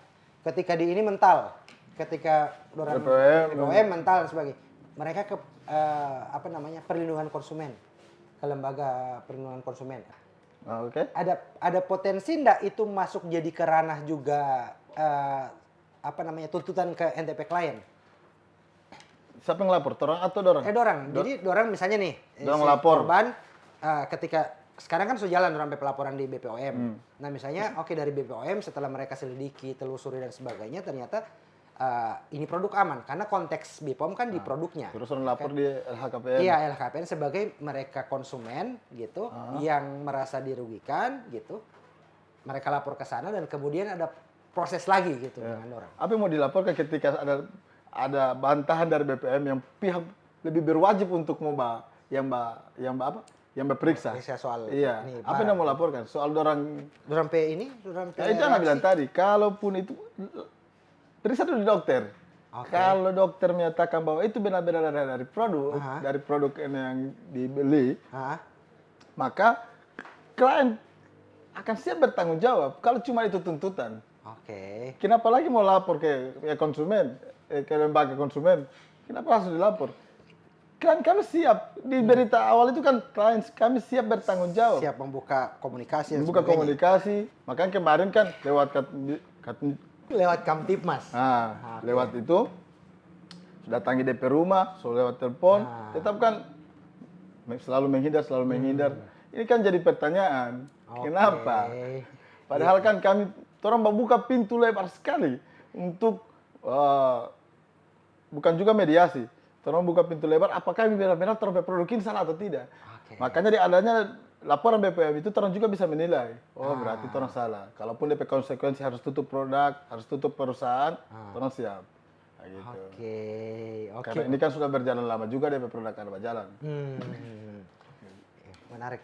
Speaker 2: ketika di ini mental, ketika orang BPOM mental dan sebagainya, mereka ke apa namanya perlindungan konsumen, ke lembaga perlindungan konsumen.
Speaker 1: Oke.
Speaker 2: Ada potensi enggak itu masuk jadi ke ranah juga apa namanya tuntutan ke NTP klien?
Speaker 1: Siapa yang lapor? Torang atau dorang?
Speaker 2: Dorang. Jadi dorang misalnya nih,
Speaker 1: Dorang
Speaker 2: si
Speaker 1: lapor.
Speaker 2: korban ketika sekarang kan sudah jalan sampai pelaporan di BPOM. Nah misalnya oke dari BPOM setelah mereka selidiki, telusuri dan sebagainya ternyata ini produk aman karena konteks BPOM kan di produknya.
Speaker 1: Terus orang lapor di LHKPN.
Speaker 2: Iya LHKPN sebagai mereka konsumen gitu yang merasa dirugikan gitu. Mereka lapor ke sana dan kemudian ada proses lagi gitu dengan orang.
Speaker 1: Apa yang mau dilaporkan ketika ada bantahan dari BPM yang pihak lebih berwajib untuk yang berperiksa.
Speaker 2: Periksa soal
Speaker 1: iya.
Speaker 2: ini,
Speaker 1: Apa yang mau laporkan? Soal dorang
Speaker 2: P ini, P.
Speaker 1: itu yang bilang tadi, kalaupun itu periksa dulu di dokter.
Speaker 2: Okay.
Speaker 1: Kalau dokter menyatakan bahwa itu benar-benar dari produk ini yang dibeli, maka klien akan siap bertanggung jawab. Kalau cuma itu tuntutan, kenapa lagi mau lapor ke konsumen, ke lembaga konsumen? Kenapa harus dilapor? Klien kami siap di berita awal itu kan klien kami siap bertanggung jawab.
Speaker 2: Siap membuka komunikasi.
Speaker 1: Membuka komunikasi. Makanya kemarin kan lewat
Speaker 2: Kamtipmas.
Speaker 1: Lewat itu datangi DP rumah, lewat telepon, tetap kan selalu menghindar. Ini kan jadi pertanyaan, kenapa? Padahal kan orang membuka pintu lebar sekali untuk bukan juga mediasi. Orang buka pintu lebar, apakah benar-benar produk ini salah atau tidak? Makanya di adanya laporan BPM itu orang juga bisa menilai. Oh berarti orang salah. Kalaupun DP konsekuensi harus tutup produk, harus tutup perusahaan, orang siap. Nah, gitu. Karena ini kan sudah berjalan lama juga DP produk ada berjalan.
Speaker 2: Menarik.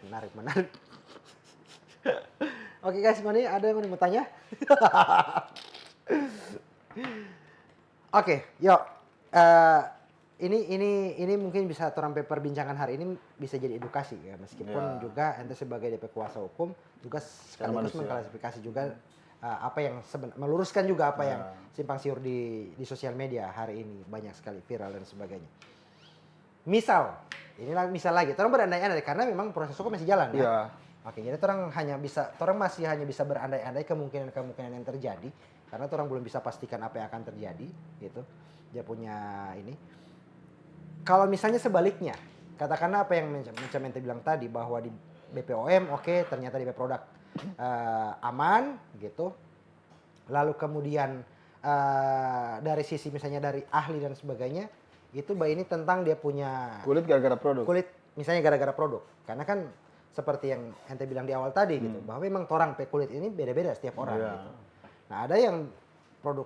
Speaker 2: Oke guys, Mani ada yang mau tanya? Oke, yuk. Ini mungkin bisa sampai perbincangan hari ini bisa jadi edukasi ya, meskipun juga ente sebagai DP kuasa hukum juga sekaligus mengklasifikasi juga apa yang meluruskan juga apa yang simpang siur di sosial media hari ini banyak sekali viral dan sebagainya. Misal lagi, orang berandai-andai karena memang proses hukum masih jalan ya. Oke, jadi orang masih hanya bisa berandai-andai kemungkinan yang terjadi karena orang belum bisa pastikan apa yang akan terjadi gitu. Dia punya ini. Kalau misalnya sebaliknya, katakanlah apa yang macam ente bilang tadi bahwa di BPOM ternyata di produk aman gitu. Lalu kemudian dari sisi misalnya dari ahli dan sebagainya itu ini tentang dia punya
Speaker 1: kulit gara-gara produk.
Speaker 2: Misalnya gara-gara produk. Karena kan seperti yang ente bilang di awal tadi gitu, bahwa memang torang kulit ini beda-beda setiap orang gitu. Nah, ada yang produk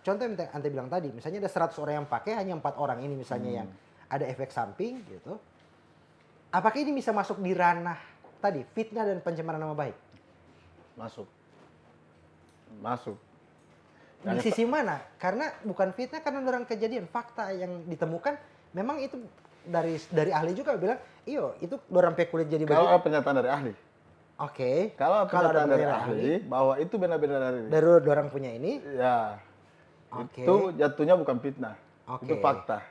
Speaker 2: contoh yang ente bilang tadi, misalnya ada 100 orang yang pakai, hanya 4 orang ini misalnya yang ada efek samping gitu. Apakah ini bisa masuk di ranah tadi fitnah dan pencemaran nama baik?
Speaker 1: Masuk.
Speaker 2: Di sisi mana? Karena bukan fitnah karena orang kejadian fakta yang ditemukan memang itu dari ahli juga bilang, iyo itu orang kulit jadi
Speaker 1: bagian. Kalau pernyataan dari ahli. Kalau pernyataan dari ahli bahwa itu benar-benar dari
Speaker 2: orang punya ini.
Speaker 1: Ya. Itu jatuhnya bukan fitnah. Itu fakta.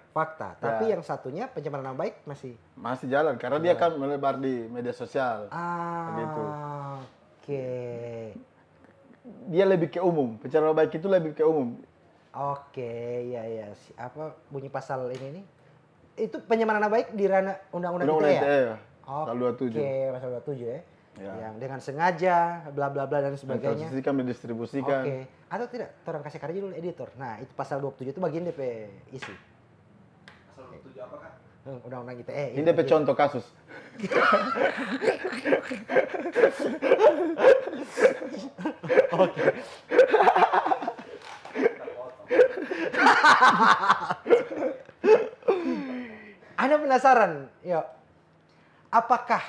Speaker 2: Tapi yang satunya pencemaran nama baik
Speaker 1: masih jalan karena dia kan melebar di media sosial. Begitu. Dia lebih ke umum. Pencemaran nama baik itu lebih ke umum.
Speaker 2: Ya. Apa bunyi pasal ini nih? Itu pencemaran nama baik di ranah undang-undang ITE ya?
Speaker 1: Pasal 27.
Speaker 2: Pasal 27 ya. Yang dengan sengaja, bla bla bla dan sebagainya.
Speaker 1: Mendistribusikan.
Speaker 2: Atau tidak, orang kasih karya dulu editor. Nah, itu pasal 27 itu bagian DP isi.
Speaker 3: Pasal 27 apa, Kak?
Speaker 2: Undang-undang ITE.
Speaker 1: Ini DP contoh kasus.
Speaker 2: Anda penasaran, yuk. Apakah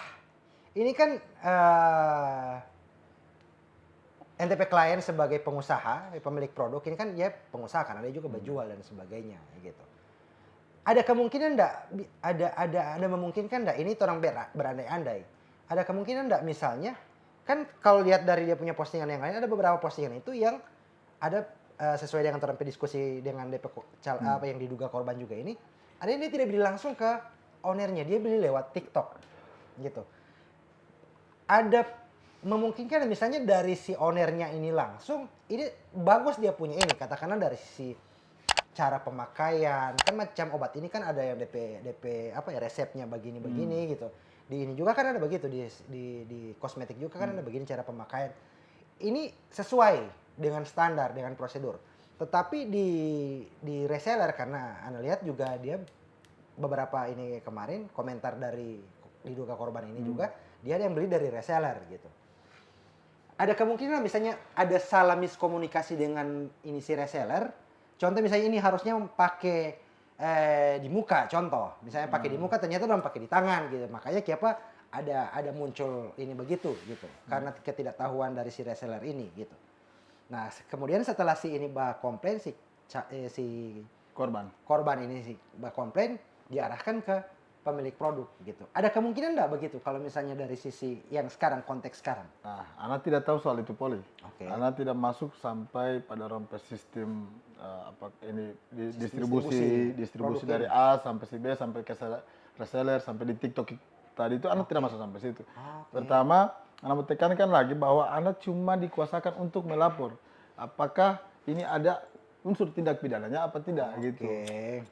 Speaker 2: ini kan NTP klien sebagai pengusaha, pemilik produk ini kan dia pengusaha kan, ada juga berjual dan sebagainya gitu. Ada kemungkinan enggak ada memungkinkan enggak ini orang berandai-andai. Ada kemungkinan enggak misalnya kan kalau lihat dari dia punya postingan yang lain ada beberapa postingan itu yang ada sesuai dengan terang diskusi dengan apa yang diduga korban juga ini, ada yang dia tidak beli langsung ke ownernya, dia beli lewat TikTok gitu. Ada memungkinkan misalnya dari si ownernya ini langsung, ini bagus dia punya ini, katakanlah dari sisi cara pemakaian, kan macam obat ini kan ada yang DP apa ya resepnya begini gitu. Di ini juga kan ada begitu di kosmetik juga kan ada begini cara pemakaian. Ini sesuai dengan standar, dengan prosedur. Tetapi di reseller karena Anda lihat juga dia beberapa ini kemarin komentar dari diduga korban ini juga dia ada yang beli dari reseller gitu. Ada kemungkinan misalnya ada salah miskomunikasi dengan ini si reseller. Contoh misalnya ini harusnya pakai di muka, contoh. Misalnya pakai di muka ternyata orang pakai di tangan gitu. Makanya kenapa ada muncul ini begitu gitu. Karena ketidaktahuan dari si reseller ini gitu. Nah, kemudian setelah si ini komplain si korban ini si komplain diarahkan ke pemilik produk gitu. Ada kemungkinan enggak begitu kalau misalnya dari sisi yang sekarang konteks sekarang?
Speaker 1: Nah, Ana tidak tahu soal itu Poli.
Speaker 2: Oke.
Speaker 1: Ana tidak masuk sampai pada rompes sistem apa ini distribusi dari A sampai si B sampai ke reseller sampai di TikTok tadi itu Ana tidak masuk sampai situ. Pertama, Ana mau tekankan lagi bahwa Ana cuma dikuasakan untuk melapor apakah ini ada unsur tindak pidananya apa tidak gitu.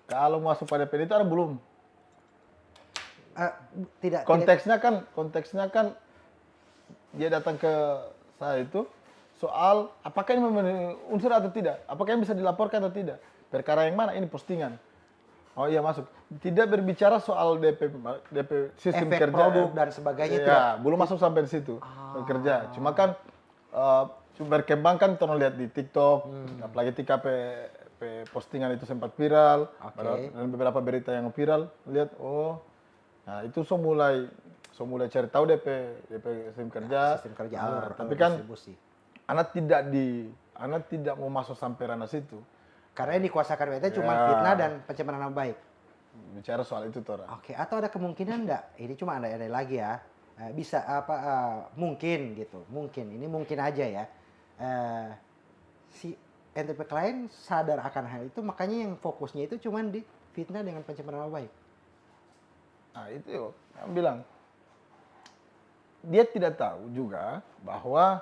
Speaker 1: Kalau masuk pada PN itu Ana belum. Konteksnya kan dia datang ke saya itu soal apakah ini memenuhi unsur atau tidak, apakah ini bisa dilaporkan atau tidak, perkara yang mana ini postingan. Oh iya masuk. Tidak berbicara soal DP sistem
Speaker 2: efek
Speaker 1: kerja
Speaker 2: produk dan sebagainya itu.
Speaker 1: Ya, belum masuk sampai di situ kerja. Cuma kan berkembang kan kita lihat di TikTok, apalagi ketika postingan itu sempat viral, dan beberapa berita yang viral, lihat nah itu so mulai cari tahu DP sistem kerja.
Speaker 2: Sistem kerja alur,
Speaker 1: tapi kan
Speaker 2: distribusi.
Speaker 1: Anak tidak mau masuk sampai ranah situ.
Speaker 2: Karena yang dikuasakan WT cuma fitnah dan pencemaran nama baik.
Speaker 1: Bicara soal itu Tora.
Speaker 2: Oke, atau ada kemungkinan enggak? Ini cuma ada lagi ya. Bisa mungkin gitu. Mungkin ini mungkin aja ya. Si NTP klien sadar akan hal itu makanya yang fokusnya itu cuma di fitnah dengan pencemaran nama baik.
Speaker 1: Nah, itu yang bilang dia tidak tahu juga bahwa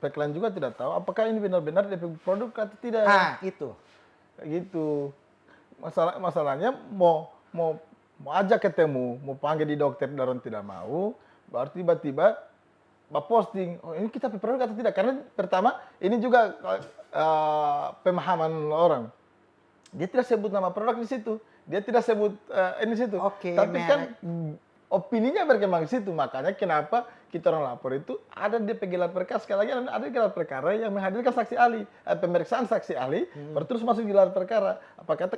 Speaker 1: klien juga tidak tahu apakah ini benar-benar DP produk atau tidak.
Speaker 2: Ah, itu.
Speaker 1: Kayak gitu. Masalahnya mau ajak ketemu, mau panggil di dokter dan tidak mau, baru tiba-tiba posting, oh ini kita produk atau tidak? Karena pertama ini juga pemahaman orang. Dia tidak sebut nama produk di situ, dia tidak sebut ini situ. Tapi kan opininya berkembang di situ, makanya kenapa kita orang lapor itu ada di gelar perkara, sekali lagi ada gelar perkara yang menghadirkan saksi ahli, pemeriksaan saksi ahli, baru terus masuk gelar perkara.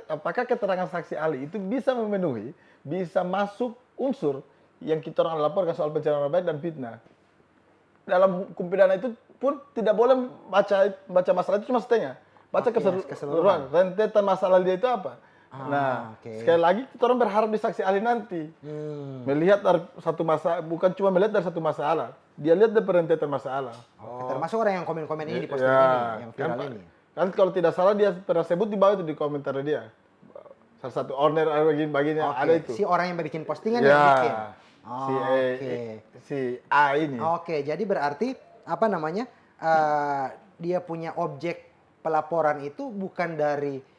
Speaker 1: Apakah keterangan saksi ahli itu bisa memenuhi, bisa masuk unsur yang kita orang laporkan soal pencemaran nama baik dan fitnah. Dalam hukum pidana itu pun tidak boleh baca masalah itu cuma setengah, baca keseluruhan. Rentetan masalah dia itu apa. Sekali lagi kita orang berharap di saksi ahli nanti melihat dari satu masalah, bukan cuma melihat dari satu masalah, dia lihat dari rentetan masalah.
Speaker 2: Termasuk orang yang komen-komen ini di postingan ini, yang viral ini.
Speaker 1: Kan kalau tidak salah dia pernah sebut di bawah itu di komentar dia. Salah satu owner bagiannya ada itu.
Speaker 2: Si orang yang bikin postingan yang bikin.
Speaker 1: Si A ini.
Speaker 2: Jadi berarti apa namanya? Dia punya objek pelaporan itu bukan dari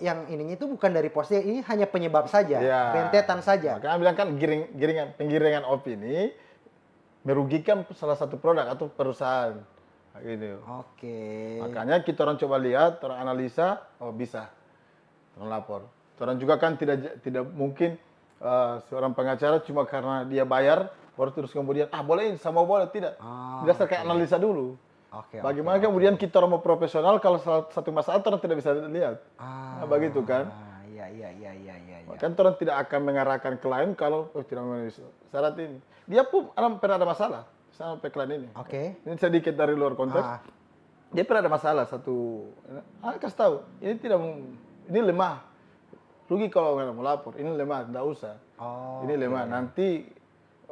Speaker 2: yang ininya itu bukan dari postingan, ini hanya penyebab saja, rentetan saja.
Speaker 1: Makanya bilang kan penggiringan opini merugikan salah satu produk atau perusahaan. Gitu. Makanya kita orang coba lihat, orang analisa, bisa, orang lapor. Orang juga kan tidak mungkin seorang pengacara cuma karena dia bayar, baru terus kemudian boleh sama boleh tidak. Berdasarkan analisa dulu. Bagaimana kemudian kita orang mau profesional kalau satu masalah orang tidak bisa lihat. Begitu kan?
Speaker 2: Iya.
Speaker 1: Kan orang tidak akan mengarahkan klien kalau tidak memenuhi syarat ini. Dia pun pernah ada masalah sama klien ini. Ini sedikit dari luar konteks. Dia pernah ada masalah satu. Kasih tahu, ini lemah. Rugi kalau nggak mau lapor. Ini lemah, tidak usah. Ini lemah. Nanti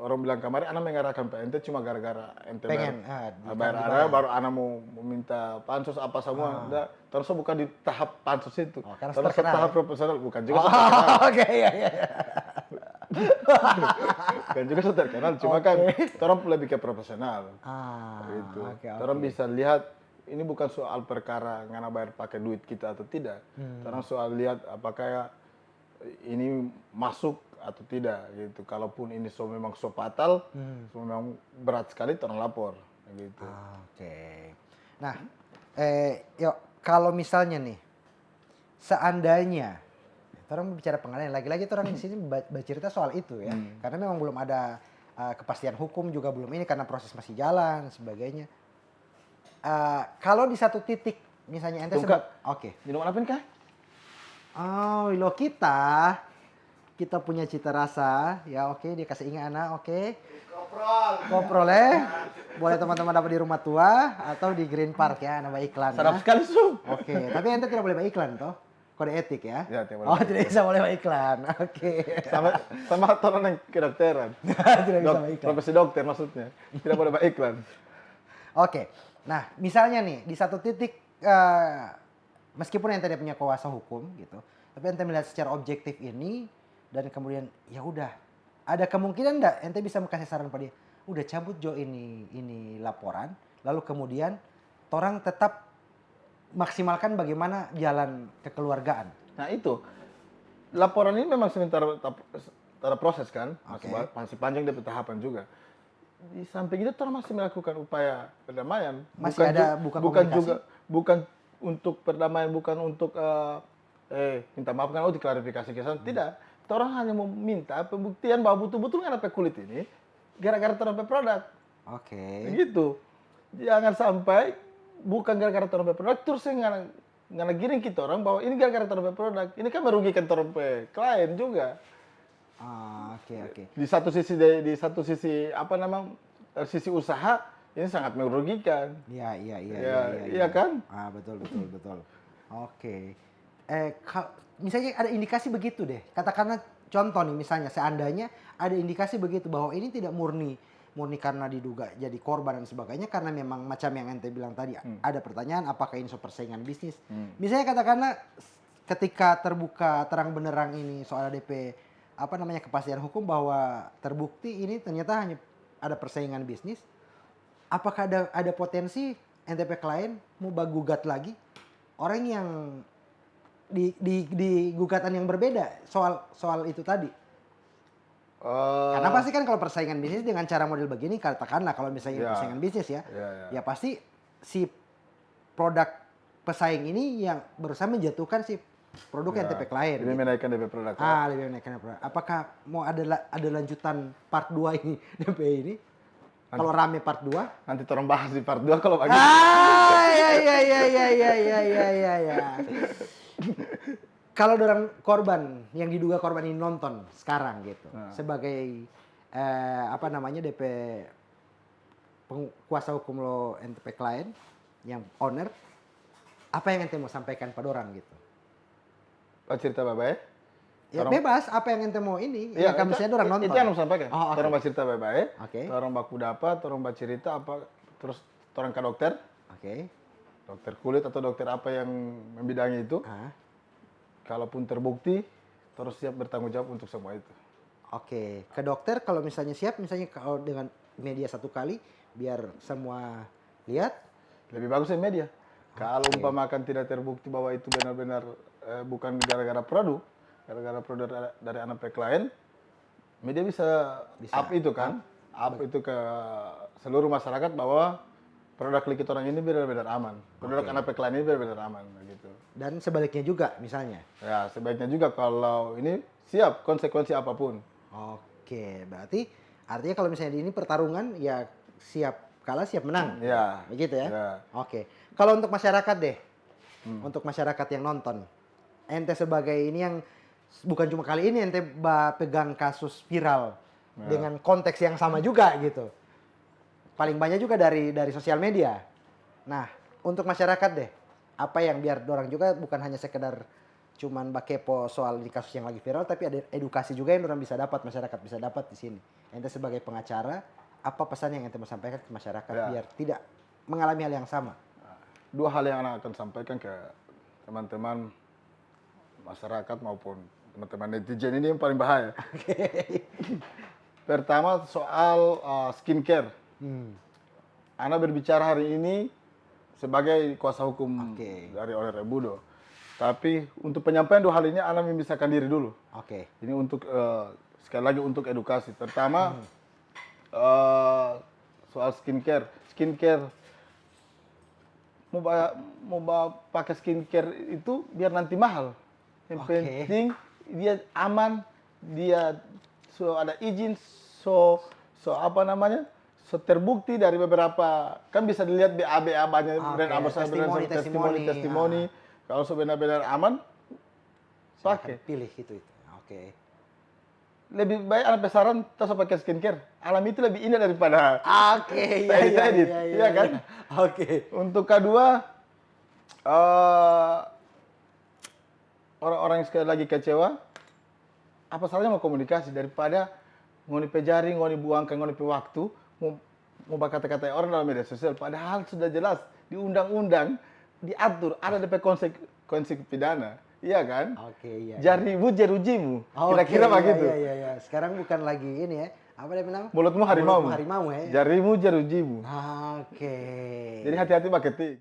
Speaker 1: orang bilang kemarin anak mengarahkan PNT cuma gara-gara ente
Speaker 2: Pengen,
Speaker 1: bayar
Speaker 2: dibayar.
Speaker 1: baru anak mau minta pansus apa semua. Terus bukan di tahap pansus itu.
Speaker 2: Oh, karena
Speaker 1: terus
Speaker 2: terkenal,
Speaker 1: tahap
Speaker 2: ya?
Speaker 1: profesional bukan juga
Speaker 2: Oh,
Speaker 1: terkenal.
Speaker 2: oke, iya, iya.
Speaker 1: Bukan juga terkenal, cuma kan orang lebih ke profesional. Gitu.
Speaker 2: Oke,
Speaker 1: Orang
Speaker 2: oke.
Speaker 1: bisa lihat ini bukan soal perkara ngana bayar pakai duit kita atau tidak. Orang soal lihat apakah ini masuk atau tidak gitu. Kalaupun ini memang fatal, memang berat sekali, orang lapor gitu.
Speaker 2: Oke. Nah, yuk kalau misalnya nih, seandainya, orang bicara pengadilan lagi-lagi, orang di sini bercerita soal itu ya, karena memang belum ada kepastian hukum juga belum ini karena proses masih jalan dan sebagainya. Kalau di satu titik, misalnya ente
Speaker 1: Tunggu, Kak.
Speaker 2: oke.
Speaker 1: Minum apa kah?
Speaker 2: Oh, lo kita punya cita rasa, ya oke, dia kasih ingat anak, oke. Koprol boleh teman-teman dapat di rumah tua atau di Green Park ya, nama iklan.
Speaker 1: Sadap
Speaker 2: Ya.
Speaker 1: sekali, Sum.
Speaker 2: Oke, tapi ente tidak boleh iklan toh, kode etik ya.
Speaker 1: Ya, tidak boleh
Speaker 2: oh, tidak bisa boleh iklan, oke.
Speaker 1: Sama orang yang kedokteran.
Speaker 2: tidak bisa iklan.
Speaker 1: Profesi dokter maksudnya. Tidak boleh iklan.
Speaker 2: Oke, nah misalnya nih di satu titik, meskipun ente tidak punya kuasa hukum gitu, tapi ente melihat secara objektif ini dan kemudian ya udah ada kemungkinan enggak ente bisa kasih saran pada dia, udah cabut Jo ini laporan, lalu kemudian orang tetap maksimalkan bagaimana jalan kekeluargaan.
Speaker 1: Nah itu, laporan ini memang sementara proses kan, masih panjang dari tahapan juga. Di samping itu orang masih melakukan upaya perdamaian.
Speaker 2: Masih ada buka komunikasi?
Speaker 1: Bukan untuk perdamaian, bukan untuk minta maaf kan, diklarifikasi ke sana. Tidak. Orang hanya meminta pembuktian bahwa betul-betul nggak ada kulit ini gara-gara terhadap produk.
Speaker 2: Oke.
Speaker 1: Begitu. Jangan sampai bukan gara-gara terhadap produk terus nggak giring kita orang bahwa ini gara-gara terhadap produk. Ini kan merugikan terhadap klien juga.
Speaker 2: Oke.
Speaker 1: Di satu sisi apa namanya sisi usaha ini sangat merugikan.
Speaker 2: Iya
Speaker 1: Kan?
Speaker 2: Betul. Oke. Misalnya ada indikasi begitu deh. Katakanlah contoh nih misalnya seandainya ada indikasi begitu bahwa ini tidak murni karena diduga jadi korban dan sebagainya karena memang macam yang ente bilang tadi ada pertanyaan apakah ini persaingan bisnis. Misalnya katakanlah ketika terbuka terang benderang ini soal DP kepastian hukum bahwa terbukti ini ternyata hanya ada persaingan bisnis. Apakah ada potensi NTP klien mau gugat lagi orang yang di gugatan yang berbeda soal itu tadi? Karena pasti kan kalau persaingan bisnis dengan cara model begini, katakanlah kalau misalnya persaingan bisnis ya pasti si produk pesaing ini yang berusaha menjatuhkan si produk NTP klien.
Speaker 1: Lebih menaikkan DP produk.
Speaker 2: Lebih menaikkan DP produk. Apakah mau ada lanjutan part 2 ini DP ini? Kalau rame part 2?
Speaker 1: Nanti orang bahas di part 2 kalau bagi.
Speaker 2: Ya. Kalau orang korban yang diduga korban ini nonton sekarang gitu, sebagai DP kuasa hukum lo NTP klien yang owner, apa yang ente mau sampaikan pada orang gitu?
Speaker 1: Cerita baik-baik.
Speaker 2: Ya bebas, apa yang ente mau ini? Ya kan misalnya orang nonton.
Speaker 1: Itu yang saya sampaikan.
Speaker 2: Oh, okay.
Speaker 1: Orang cerita baik-baik.
Speaker 2: Oke.
Speaker 1: Orang baku dapat, orang cerita apa, terus orang ke dokter.
Speaker 2: Oke.
Speaker 1: Dokter kulit atau dokter apa yang membidangi itu. Kalaupun terbukti, terus siap bertanggung jawab untuk semua itu.
Speaker 2: Oke, ke dokter kalau misalnya siap, misalnya kalau dengan media satu kali, biar semua lihat.
Speaker 1: Lebih bagus ya media. Kalau umpamakan tidak terbukti bahwa itu benar-benar bukan gara-gara produk dari anak klien, media bisa up itu kan, up itu ke seluruh masyarakat bahwa produk klik orang ini benar-benar aman, produk anak klien ini benar-benar aman, gitu.
Speaker 2: Dan sebaliknya juga, misalnya.
Speaker 1: Ya, sebaiknya juga kalau ini siap konsekuensi apapun.
Speaker 2: Oke, berarti artinya kalau misalnya ini pertarungan, ya siap kalah siap menang.
Speaker 1: Ya.
Speaker 2: Begitu ya?
Speaker 1: Ya.
Speaker 2: Oke. Kalau untuk masyarakat deh, untuk masyarakat yang nonton, ente sebagai ini yang bukan cuma kali ini ente pegang kasus viral dengan konteks yang sama juga gitu. Paling banyak juga dari sosial media. Nah, untuk masyarakat deh, apa yang biar orang juga bukan hanya sekedar cuman bakepo soal di kasus yang lagi viral, tapi ada edukasi juga yang orang bisa dapat, masyarakat bisa dapat di sini. Ente sebagai pengacara, apa pesan yang ente mau sampaikan ke masyarakat biar tidak mengalami hal yang sama?
Speaker 1: Dua hal yang anak akan sampaikan ke teman-teman masyarakat maupun teman-teman netizen ini yang paling bahaya. Pertama soal skincare. Ana berbicara hari ini sebagai kuasa hukum dari Oleh Budo. Tapi untuk penyampaian dua hal ini Ana memisahkan diri dulu. Ini untuk sekali lagi untuk edukasi. Pertama soal skincare. Skincare mau pakai skincare itu biar nanti mahal. Yang penting dia aman, dia ada izin, so apa namanya? So terbukti dari beberapa, kan bisa dilihat BA banyak brand ambassador, testimoni. Kalau benar-benar aman, pakai.
Speaker 2: Pilih itu.
Speaker 1: Lebih baik anak saran terus pakai skincare. Alam itu lebih indah daripada edit. Iya kan? Untuk kedua, orang-orang yang sekali lagi kecewa, apa salahnya mau komunikasi daripada ngoni pejari, ngoni buangkan, ngoni pe waktu, mau kata-kata orang dalam media sosial. Padahal sudah jelas di undang-undang diatur ada DP konsekuensi pidana, iya kan? Jarimu jerujimu, kira-kira begitu.
Speaker 2: Iya. Sekarang bukan lagi ini ya, apa dia bilang?
Speaker 1: Mulutmu harimau
Speaker 2: ya.
Speaker 1: Jarimu jerujimu.
Speaker 2: Oke.
Speaker 1: Jadi hati-hati pakai tik.